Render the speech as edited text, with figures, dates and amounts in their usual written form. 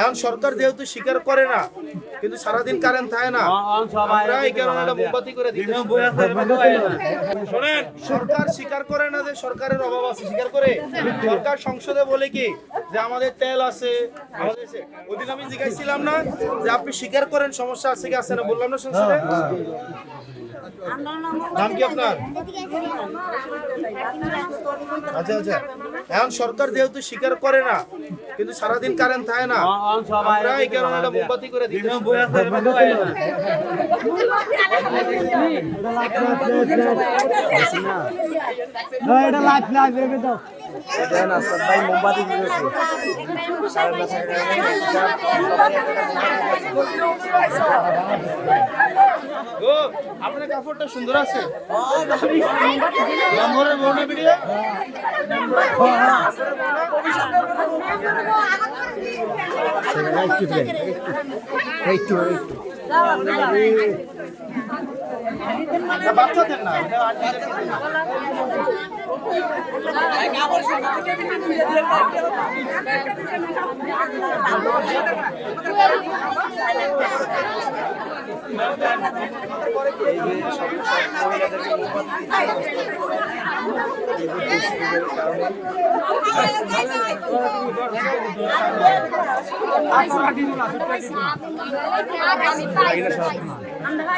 এখন সরকার যেহেতু স্বীকার করে না, কিন্তু সারাদিন কারেন্ট থাকে না, আমরা এই কারণে এটা মোমবাতি করে দিই। শোনেন, সরকার স্বীকার করে না যে সরকারের অভাব আছে, স্বীকার করে। সরকার সংসদে বলে কি যে আমাদের তেল আছে, আমাদের ওই দিন আমি জিজ্ঞাসছিলাম না যে আপনি স্বীকার করেন সমস্যা আছে কি আছে না, বললাম না সংসদে। নাম কি আপনার? আচ্ছা আচ্ছা, এখন সরকার যেহেতু স্বীকার করে না, কিন্তু সারাদিন কারেন্ট থাকে না, আমরা এই কারণে এটা মোমবাতি করে দিই। মোমবাতি আপনার কাপড়টা সুন্দর আছে। বাচ্চাদের না, আমরা